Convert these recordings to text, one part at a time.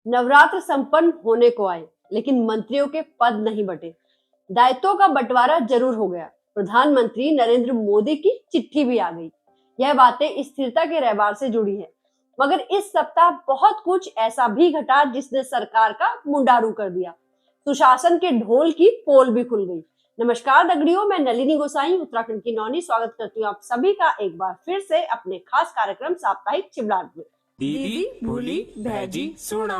नवरात्र संपन्न होने को आए, लेकिन मंत्रियों के पद नहीं बटे। दायित्वों का बंटवारा जरूर हो गया। प्रधानमंत्री नरेंद्र मोदी की चिट्ठी भी आ गई। यह बातें स्थिरता के रहवार से जुड़ी है। मगर इस सप्ताह बहुत कुछ ऐसा भी घटा जिसने सरकार का मुंडारू कर दिया। सुशासन के ढोल की पोल भी खुल गई। नमस्कार दगड़ियों, मैं नलिनी गोसाई उत्तराखंड की नौनी स्वागत करती हूँ आप सभी का एक बार फिर से अपने खास कार्यक्रम साप्ताहिक चिवलाट में। दीदी भूली भैजी सुना।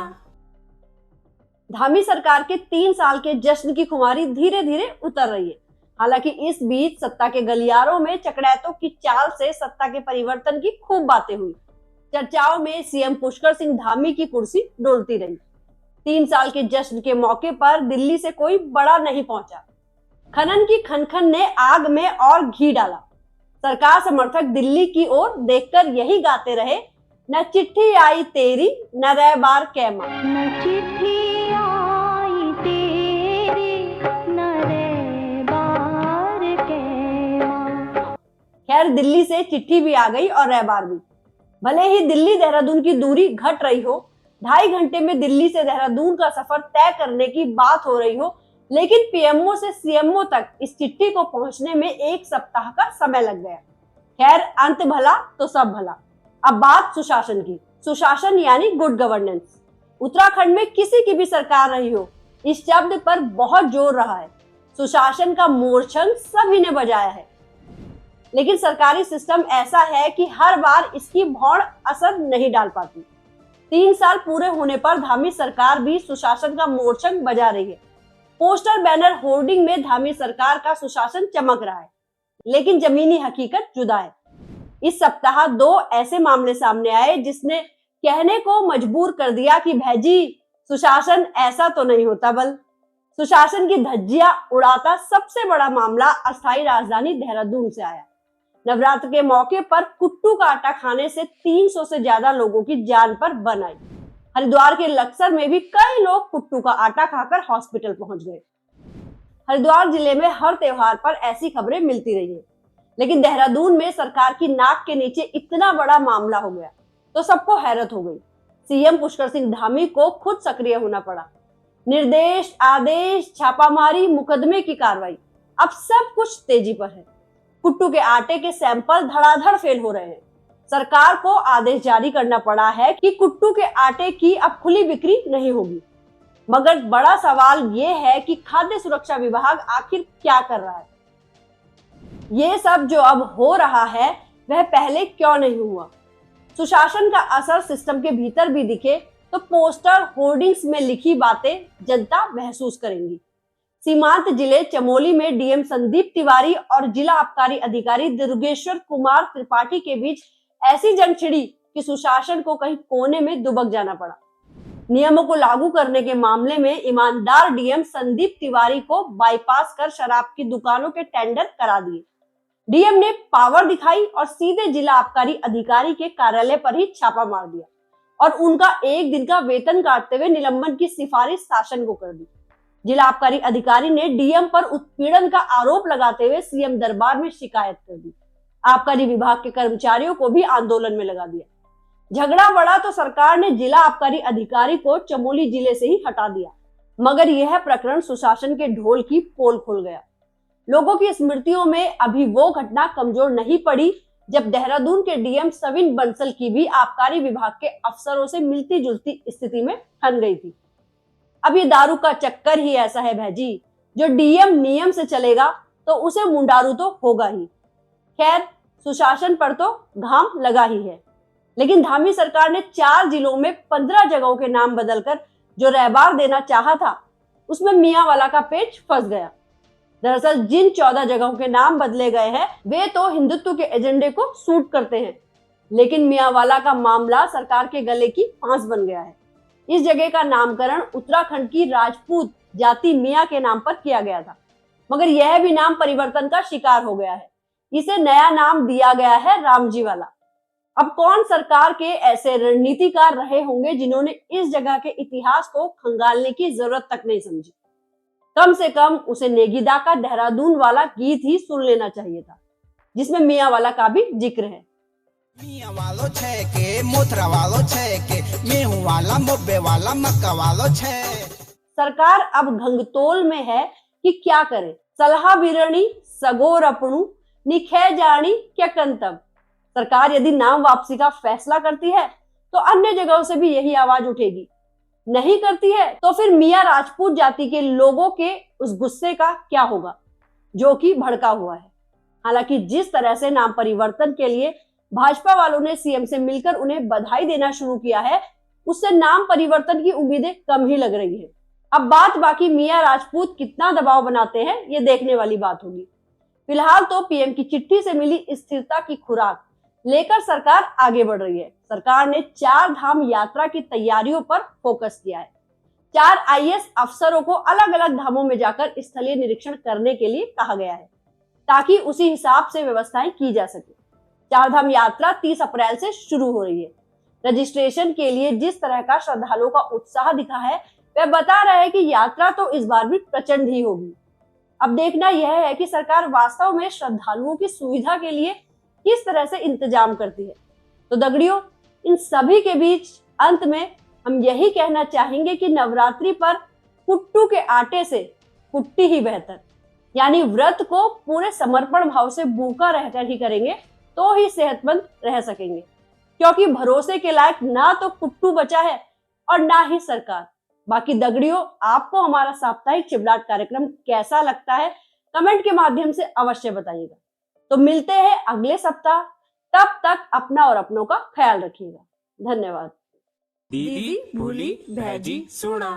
धामी सरकार के 3 साल के जश्न की खुमारी धीरे धीरे उतर रही है। हालांकि इस बीच सत्ता के गलियारों में चकड़ैतों की चाल से सत्ता के परिवर्तन की खूब बातें हुई। चर्चाओं में सीएम पुष्कर सिंह धामी की कुर्सी डोलती रही। 3 साल के जश्न के मौके पर दिल्ली से कोई बड़ा नहीं पहुंचा। खनन की खनखन ने आग में और घी डाला। सरकार समर्थक दिल्ली की ओर देखकर यही गाते रहे, न चिट्ठी आई तेरी न रैबार कैमा। न चिट्ठी आई तेरी न रैबार कैमा। खैर, दिल्ली से चिट्ठी भी आ गई और रैबार भी। भले ही दिल्ली देहरादून की दूरी घट रही हो, 2.5 घंटे में दिल्ली से देहरादून का सफर तय करने की बात हो रही हो, लेकिन पीएमओ से सीएमओ तक इस चिट्ठी को पहुंचने में 1 सप्ताह का समय लग गया। खैर, अंत भला तो सब भला। अब बात सुशासन की। सुशासन यानी गुड गवर्नेंस। उत्तराखंड में किसी की भी सरकार रही हो, इस शब्द पर बहुत जोर रहा है। सुशासन का मोरछंग सभी ने बजाया है, लेकिन सरकारी सिस्टम ऐसा है कि हर बार इसकी भौड़ असर नहीं डाल पाती। 3 साल पूरे होने पर धामी सरकार भी सुशासन का मोरछंग बजा रही है। पोस्टर, बैनर, होर्डिंग में धामी सरकार का सुशासन चमक रहा है, लेकिन जमीनी हकीकत जुदा है। इस सप्ताह 2 ऐसे मामले सामने आए जिसने कहने को मजबूर कर दिया कि भैजी, सुशासन ऐसा तो नहीं होता। बल सुशासन की धज्जियां उड़ाता सबसे बड़ा मामला अस्थायी राजधानी देहरादून से आया। नवरात्र के मौके पर कुट्टू का आटा खाने से 300 से ज्यादा लोगों की जान पर बन आई। हरिद्वार के लक्सर में भी कई लोग कुट्टू का आटा खाकर हॉस्पिटल पहुंच गए। हरिद्वार जिले में हर त्योहार पर ऐसी खबरें मिलती रही है, लेकिन देहरादून में सरकार की नाक के नीचे इतना बड़ा मामला हो गया तो सबको हैरत हो गई। सीएम पुष्कर सिंह धामी को खुद सक्रिय होना पड़ा। निर्देश, आदेश, छापामारी, मुकदमे की कार्रवाई, अब सब कुछ तेजी पर है। कुट्टू के आटे के सैंपल धड़ाधड़ फेल हो रहे हैं। सरकार को आदेश जारी करना पड़ा है कि कुट्टू के आटे की अब खुली बिक्री नहीं होगी। मगर बड़ा सवाल ये है कि खाद्य सुरक्षा विभाग आखिर क्या कर रहा है। ये सब जो अब हो रहा है वह पहले क्यों नहीं हुआ। सुशासन का असर सिस्टम के भीतर भी दिखे तो पोस्टर, होर्डिंग्स में लिखी बातें जनता महसूस करेंगी। सीमांत जिले चमोली में डीएम संदीप तिवारी और जिला आबकारी अधिकारी दुर्गेश्वर कुमार त्रिपाठी के बीच ऐसी जंग छिड़ी कि सुशासन को कहीं कोने में दुबक जाना पड़ा। नियमों को लागू करने के मामले में ईमानदार डीएम संदीप तिवारी को बाईपास कर शराब की दुकानों के टेंडर करा दिए। डीएम ने पावर दिखाई और सीधे जिला आबकारी अधिकारी के कार्यालय पर ही छापा मार दिया और उनका 1 दिन का वेतन काटते हुए निलंबन की सिफारिश शासन को कर दी। जिला आबकारी अधिकारी ने डीएम पर उत्पीड़न का आरोप लगाते हुए सीएम दरबार में शिकायत कर दी। आबकारी विभाग के कर्मचारियों को भी आंदोलन में लगा दिया। झगड़ा बढ़ा तो सरकार ने जिला आबकारी अधिकारी को चमोली जिले से ही हटा दिया। मगर यह प्रकरण सुशासन के ढोल की पोल खुल गया। लोगों की स्मृतियों में अभी वो घटना कमजोर नहीं पड़ी जब देहरादून के डीएम सविन बंसल की भी आबकारी विभाग के अफसरों से मिलती जुलती स्थिति में फंस गई थी। अब ये दारू का चक्कर ही ऐसा है भैजी, जो डीएम नियम से चलेगा तो उसे मुंडारू तो होगा ही। खैर, सुशासन पर तो घाम लगा ही है, लेकिन धामी सरकार ने 4 जिलों में 15 जगहों के नाम बदलकर जो रहबार देना चाहा था, उसमें मियांवाला का पेच फंस गया। दरअसल जिन 14 जगहों के नाम बदले गए हैं वे तो हिंदुत्व के एजेंडे को सूट करते हैं, लेकिन मियांवाला का मामला सरकार के गले की फांस बन गया है। इस जगह का नामकरण उत्तराखंड की राजपूत जाति मियां के नाम पर किया गया था, मगर यह भी नाम परिवर्तन का शिकार हो गया है। इसे नया नाम दिया गया है रामजी वाला। अब कौन सरकार के ऐसे रणनीतिकार रहे होंगे जिन्होंने इस जगह के इतिहास को खंगालने की जरूरत तक नहीं समझी। कम से कम उसे नेगीदा का देहरादून वाला गीत ही सुन लेना चाहिए था, जिसमें मियांवाला का भी जिक्र है। मियाँ वालो छे के मोथरा वालो छे के मेहू वाला मोब्बे वाला मक्का वालो छे। सरकार अब घंगतोल में है कि क्या करे। सलाह बिरणी सगोर अपणु निखे जानी क्या कंतब। सरकार यदि नाम वापसी का फैसला करती है तो अन्य जगहों से भी यही आवाज उठेगी। नहीं करती है तो फिर मियाँ राजपूत जाति के लोगों के उस गुस्से का क्या होगा जो कि भड़का हुआ है। हालांकि जिस तरह से नाम परिवर्तन के लिए भाजपा वालों ने सीएम से मिलकर उन्हें बधाई देना शुरू किया है, उससे नाम परिवर्तन की उम्मीदें कम ही लग रही है। अब बात बाकी मियाँ राजपूत कितना दबाव बनाते हैं ये देखने वाली बात होगी। फिलहाल तो पीएम की चिट्ठी से मिली स्थिरता की खुराक लेकर सरकार आगे बढ़ रही है। सरकार ने 4 धाम यात्रा की तैयारियों पर फोकस किया है। 4 आईएएस अफसरों को अलग अलग धामों में जाकर स्थलीय निरीक्षण करने के लिए कहा गया है ताकि उसी हिसाब से व्यवस्थाएं की जा सके। 4 धाम यात्रा 30 अप्रैल से शुरू हो रही है। रजिस्ट्रेशन के लिए जिस तरह का श्रद्धालुओं का उत्साह दिखा है वह बता रहा है कि यात्रा तो इस बार भी प्रचंड ही होगी। अब देखना यह है कि सरकार वास्तव में श्रद्धालुओं की सुविधा के लिए किस तरह से इंतजाम करती है। तो दगड़ियों, इन सभी के बीच अंत में हम यही कहना चाहेंगे कि नवरात्रि पर कुट्टू के आटे से कुट्टी ही बेहतर, यानी व्रत को पूरे समर्पण भाव से भूखा रहकर ही करेंगे तो ही सेहतमंद रह सकेंगे, क्योंकि भरोसे के लायक ना तो कुट्टू बचा है और ना ही सरकार। बाकी दगड़ियों, आपको हमारा साप्ताहिक चिवड़ाट कार्यक्रम कैसा लगता है कमेंट के माध्यम से अवश्य बताइएगा। तो मिलते हैं अगले सप्ताह, तब तक अपना और अपनों का ख्याल रखिएगा। धन्यवाद। दीदी भूली भैजी सुना।